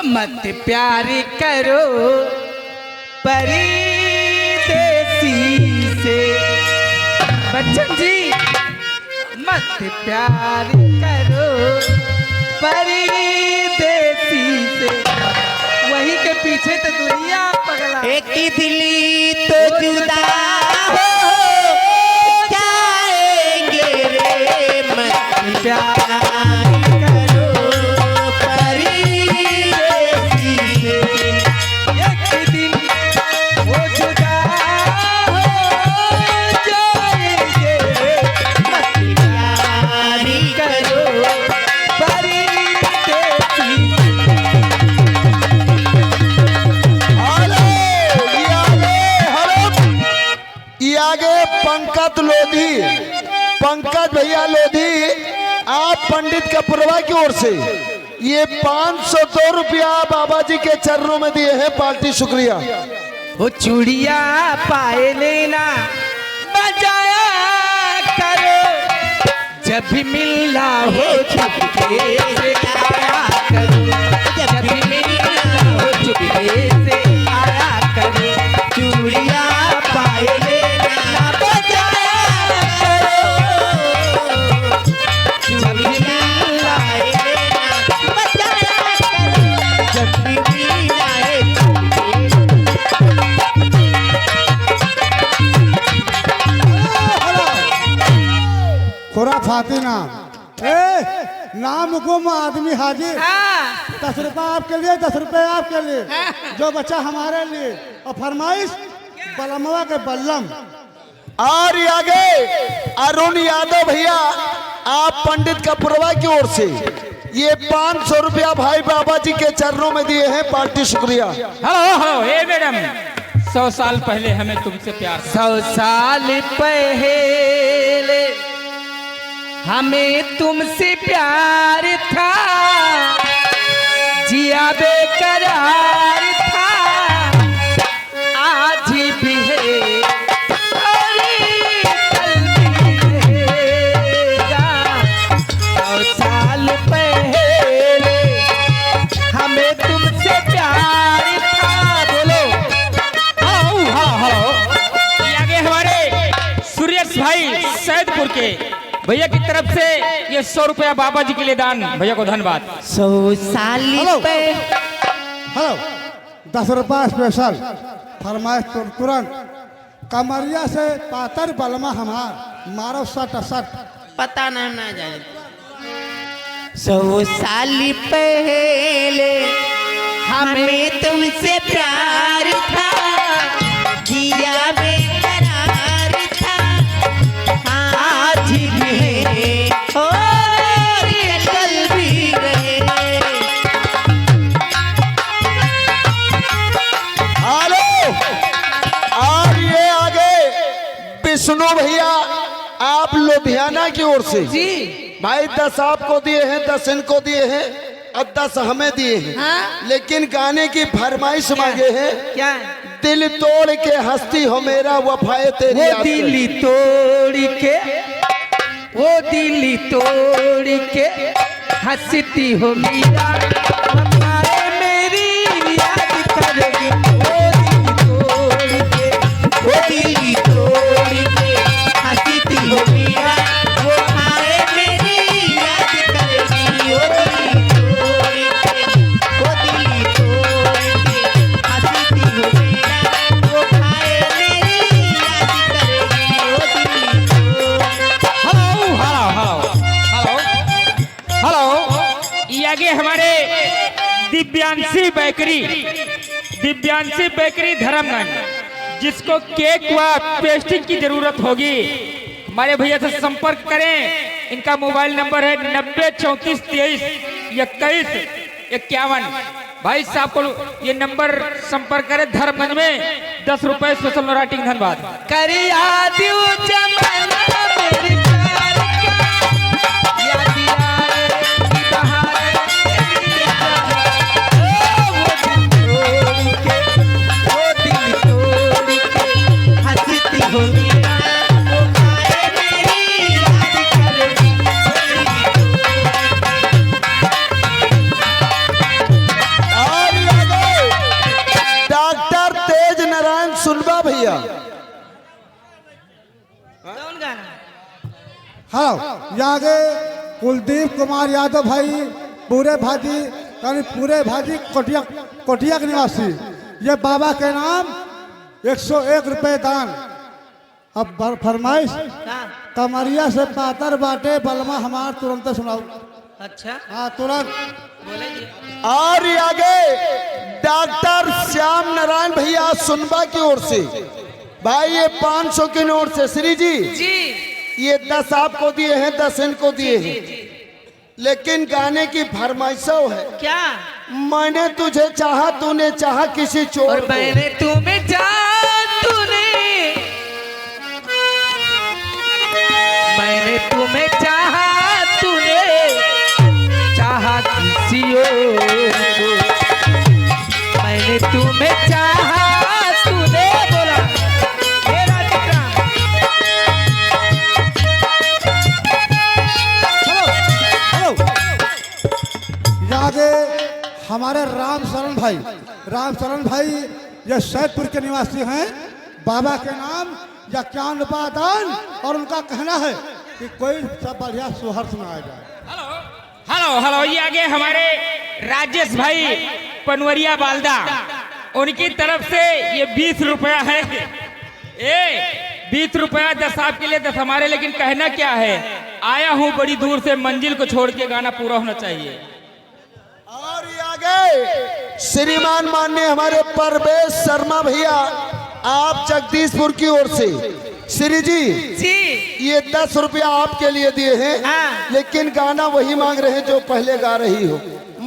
मत प्यार करो परदेसी से। बच्चन जी मत प्यार करो परदेसी से। वही के पीछे तो दुनिया पगला। एक दिली तो जुदा हो जाएंगे रे, मत प्यार करो परदेसी से। एक दिन वो जुदा हो जाएंगे, मत प्यार करो परदेसी। ये आगे पंकज लोधी, पंकज भैया लोधी, आप पंडित कपूरवा की ओर से ये 502 रुपया बाबा जी के चरणों में दिए हैं, पार्टी शुक्रिया। वो चूड़िया पाए लेना बजाया करो, जब भी मिलना हो चुपके से आया करो, जब भी मिलना हो चुपके से आया करो। चूड़िया पाए लेना बजाया करो, जब भी मिलना जब भी मिलना है। खुराफाती नाम, नाम गुम आदमी हाजिर। 10 रुपया आपके लिए, 10 रुपये आपके लिए, जो बच्चा हमारे लिए। और फरमाइश बलमवा के बल्लम। और ये आगे अरुण यादव भैया, आप पंडित कपूरवा की ओर से ये 500 रुपया भाई बाबा जी के चरणों में दिए हैं, पार्टी शुक्रिया। हेलो हेलो, हे मैडम, 100 साल पहले हमें तुमसे प्यार था। 100 साल पहले हमें तुमसे प्यार था, जिया बेकरार था, आज भी है और कल भी रहेगा। 100 साल पहले हमें तुमसे प्यार था। बोलो हेलो हेलो, ये आगे हमारे सुरेश भाई सैदपुर के भैया की तरफ से ये 100 रुपया बाबा जी के लिए दान, भैया को धन्यवाद। 100 साल हेलो पे हेलो, 10 रुपया स्पेशल फरमाइश तुरंत। कमरिया से पातर बलमा हमार, मारो 60 पता ना जाने। 100 साल पहले हमें तुमसे प्यार था, जिया बेकरार था, आज भी है और कल भी रहेगा। हेलो, और ये आगे विष्णु भैया, आप लुधियाना की ओर से जी भाई 10 आपको दिए हैं, 10 इनको दिए हैं और 10 हमें दिए हैं। लेकिन गाने की फरमाइश मांगे हैं। क्या दिल तोड़ के हंसती हो मेरा वफाए तेरी वो याद कर। दिल तोड़ के, वो दिल तोड़ के हंसती हो मीरा, वफाए मेरी याद करोगी। वो दिल तोड़ के, वो दिल तोड़ के हंसती हो मीरा, वो खाए मेरी याद करेगी। वो दिल तोड़ के, वो दिल तोड़ के हंसती हो मीरा, वो खाए मेरी याद करेगी। वो दिल तोड़ हेलो हेलो हेलो हेलो, ये आगे हमारे दिव्यांशी बेकरी धर्मगंज, जिसको केक व पेस्ट्री की जरूरत होगी, हमारे भैया से संपर्क करें। इनका मोबाइल नंबर है 9034232151। भाई साहब को ये नंबर संपर्क करें। धर्मगंज में 10 रुपए स्पेशल राइटिंग, धन्यवाद। करिया दियो जमाना मेरे प्यार का, याद आए कि बहार तेरी याद। ओ वो दिल तोड़ के हंसती हो मीरा, वो खाए मेरी याद करेगी। सुनबा भैया। कौन गाना? हाँ यहाँ के कुलदीप कुमार यादव भाई पूरे भाजी यानी पूरे भाजी कोटिया के निवासी, ये बाबा के नाम 101 रुपए दान। अब फरमाइश हाँ। कमरिया से पातर बाटे बलमा हमार तुरंत सुनाओ। अच्छा हाँ तुरंत। बोले जी। और ये आगे डॉक्टर श्याम नारायण भैया सुनबा की ओर से भाई ये 500 की नोट से श्री जी जी ये 10 आपको दिए हैं, 10 इनको दिए हैं। लेकिन गाने की फरमाइशों है, क्या? मैंने तुझे चाहा तूने चाहा किसी चोर और को। मैंने तुम्हें मैंने तुम्हें चाहा तूने चाहा किसी और को। मैंने तुम्हें चाहा तूने बोला मेरा बेटा। हेलो यहाँ के हमारे राम शरण भाई ये सैदपुर के निवासी हैं। बाबा के नाम या क्या दान, और उनका कहना है कि कोई सब बढ़िया सोहर सुनाया जाए। हेलो हेलो, ये आगे हमारे राजेश भाई पनवरिया बालदा, उनकी तरफ से ये 20 रुपया है। 20 रुपया 10 आपके लिए 10 हमारे। लेकिन कहना क्या है, आया हूँ बड़ी दूर से, मंजिल को छोड़ के गाना पूरा होना चाहिए। और ये आगे श्रीमान माननीय हमारे परवेश शर्मा भैया आप जगदीशपुर की ओर से श्री जी ये 10 रुपया आपके लिए दिए हैं। हाँ। लेकिन गाना वही मांग रहे हैं जो पहले गा रही हो,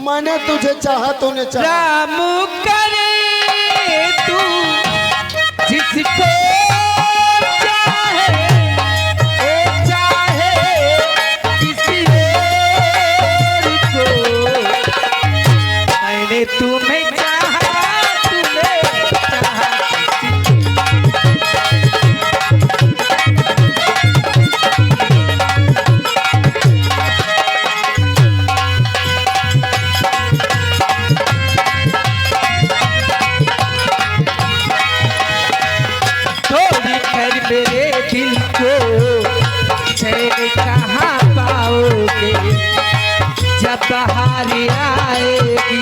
मैंने तुझे चाहा तूने चाहा। राम करे तू जिसको चाहे ओ चाहे किसी और को। मैंने तुम्हें चाहा तुम्हें चाहा मेरे दिल को चैन कहाँ पाओगे। जब बहार आएगी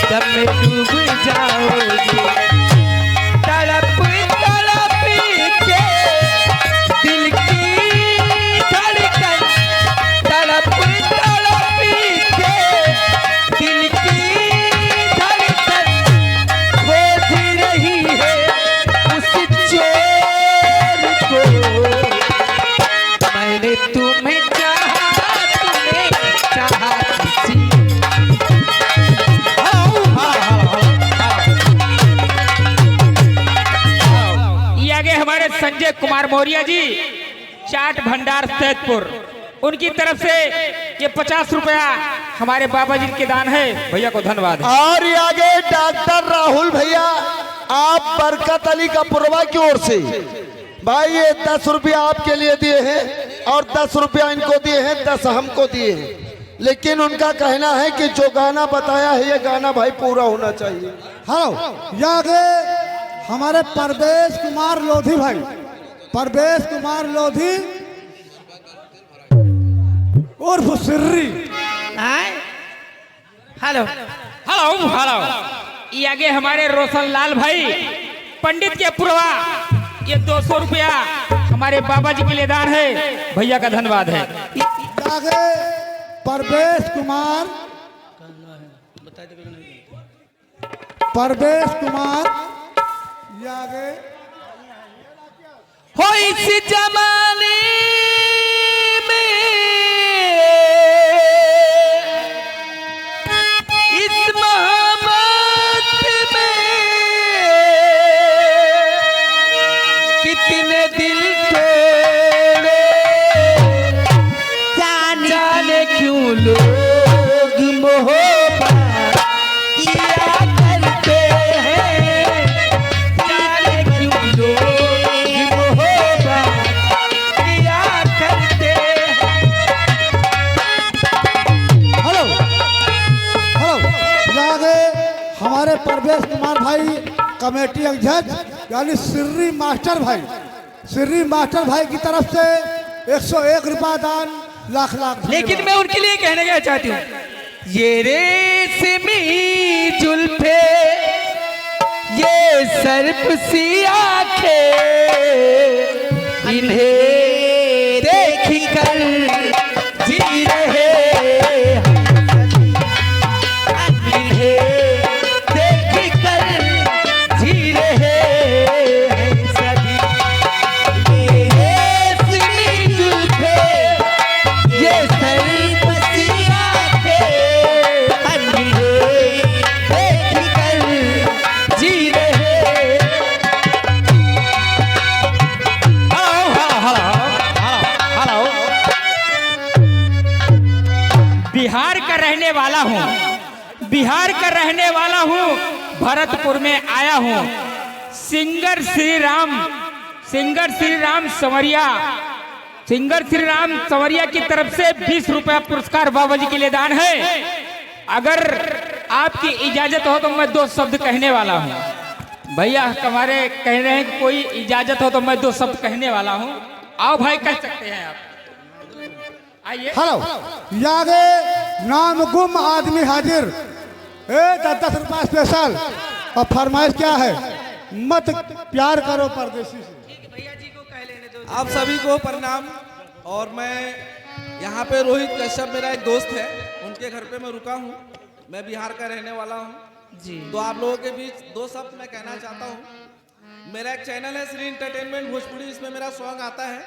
तब मैं डूब जाओगे। तड़प तड़प के दिल की धड़कन, तड़प तड़प के दिल की धड़कन खोज रही है उस चोर को। मैंने तुम्हें चाहा तुम्हें चाहा किसी। ये आगे हमारे संजय कुमार मौर्य जी चाट भंडार सैदपुर, उनकी तरफ से ये 50 रुपया हमारे बाबा जी के दान है। भैया को धन्यवाद है। और ये आगे डॉक्टर राहुल भैया आप बरकत अली कपुरवा की ओर से भाई ये 10 रुपया आपके लिए दिए हैं और 10 रुपया इनको दिए हैं, 10 हमको दिए हैं। लेकिन उनका कहना है कि जो गाना बताया है ये गाना भाई पूरा होना चाहिए। हेलो यहाँ के हमारे परवेश कुमार लोधी भाई, परवेश कुमार लोधी उर्फ सिर्री। हेलो हेलो हेलो, ये आगे हमारे रोशन लाल भाई पंडित के पुरवा, ये 200 रुपया हमारे बाबा जी के लिए दान है। भैया का धन्यवाद है। आगे परवेश कुमार ये आगे हो इस जमाने में इस मोहब्बत में कितने दिल तोड़े जाने क्यों लोग मोहब्बत किया करते हैं। जाने क्यों लोग मोहब्बत किया करते हैं। हेलो हेलो यहाँ के हमारे परवेश कुमार भाई कमेटी अध्यक्ष यानी श्री मास्टर भाई की तरफ से 101 रुपया दान, लाख लाख। लेकिन मैं उनके लिए कहने का चाहती हूँ, ये रेशमी जुल्फे, ये सर्प सी आंखें, इन्हें देख कर जी रहे हम, इन्हें देख कर जी रहे हैं सभी। ये रेशमी जुल्फे, ये सर्प सी आंखें, बिहार का रहने वाला हूँ, बिहार का रहने वाला हूँ, भरतपुर में आया हूँ। सिंगर श्री राम संवरिया की तरफ से 20 रुपया पुरस्कार बाबा जी के लिए दान है। अगर आपकी इजाजत हो तो मैं 2 शब्द कहने वाला हूँ। भैया हमारे कह रहे हैं कि कोई इजाजत हो तो मैं 2 शब्द कहने वाला हूँ। आओ भाई, कह सकते हैं आप, आइए। हेलो, यादे नाम गुम आदमी हाजिर, 10 रुपया स्पेशल। और फरमाइश क्या है? मत प्यार करो परदेसी से। आप सभी को प्रणाम। और मैं यहाँ पे रोहित कश्यप मेरा एक दोस्त है, उनके घर पे मैं रुका हूँ। मैं बिहार का रहने वाला हूँ जी। तो आप लोगों के बीच 2 शब्द मैं कहना चाहता हूँ। मेरा एक चैनल है श्री एंटरटेनमेंट भोजपुरी, इसमें मेरा सॉन्ग आता है।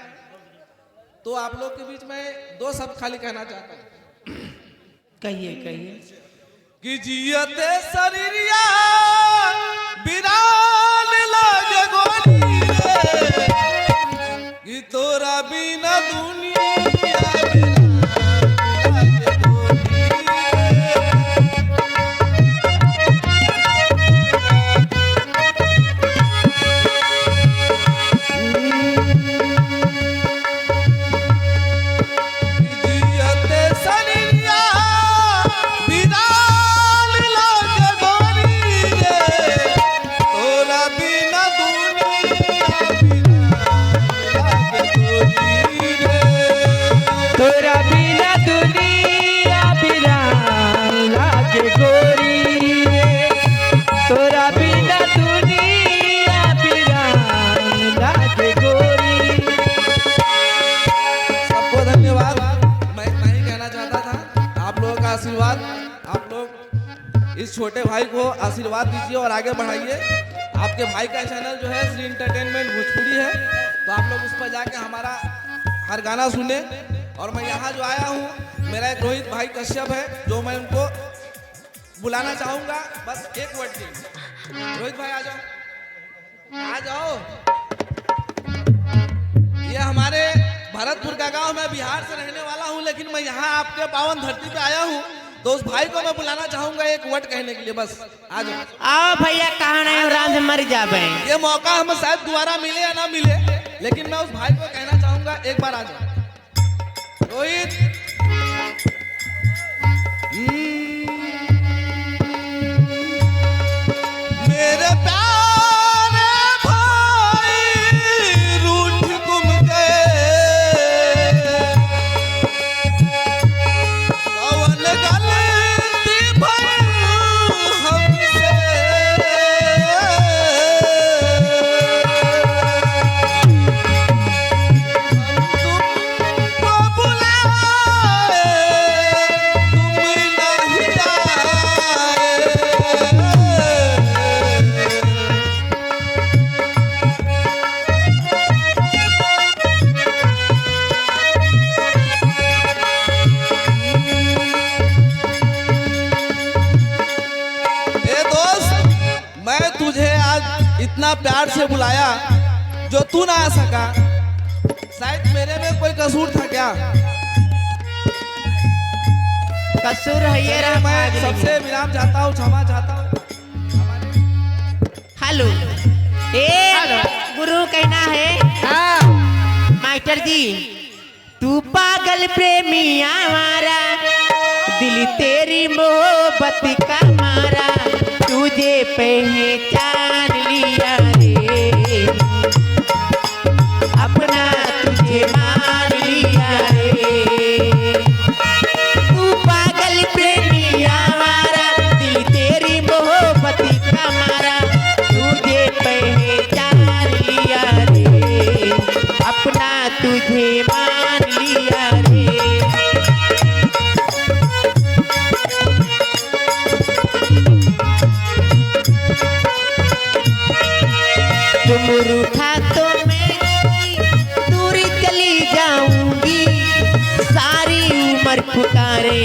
तो आप लोग के बीच में 2 शब्द खाली कहना चाहता हूँ। कहिए कहिए। कि जियते शरीरिया बिरान लागे गोरी रे, कि तोरा बिना दुनिया आशीर्वाद। आप लोग इस छोटे भाई को आशीर्वाद दीजिए और आगे बढ़ाइए। आपके भाई का चैनल जो है श्री एंटरटेनमेंट भोजपुरी है, तो आप लोग उस पर जाके हमारा हर गाना सुने। और मैं यहाँ जो आया हूँ, मेरा एक रोहित भाई कश्यप है, जो मैं उनको बुलाना चाहूँगा। बस एक वर्ड दीजिए। रोहित भाई आ जाओ, आ जाओ। ये हमारे भरतपुर का गांव, मैं बिहार से रहने वाला हूं, लेकिन मैं यहाँ आपके पावन धरती पे आया हूं। तो उस भाई को मैं बुलाना चाहूंगा एक वर्ड कहने के लिए। बस आ जाओ। आओ भैया, कहाँ नहीं हो, राम से मर जावे। ये मौका हमें शायद दोबारा मिले या ना मिले, लेकिन मैं उस भाई को कहना चाहूंगा एक बार आ जाओ। रोहित, मेरे प्यारे भाई रूठ तुम गए, कौन गलती भई हमसे, तुमको बुलाए तुम नहीं आए। ए दोस्त, मैं तुझे आज इतना प्यार से बुलाया, जो तू ना आ सका, शायद मेरे में कोई कसूर था क्या? कसूर है ये रहा। मैं सबसे विराम चाहता हूँ, क्षमा चाहता हूँ। हेलो, ए गुरु कहना है। हाँ मास्टर जी, तू पागल प्रेमी हमारा, दिल तेरी मोहब्बत का मारा, तुझे पहचान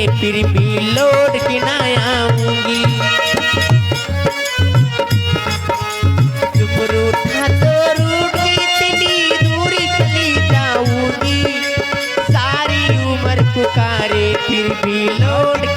फिर भी लौट के ना आऊंगी। तुम रूठा तो रूठ के इतनी दूरी चली जाऊंगी। सारी उम्र पुकारे फिर भी लौट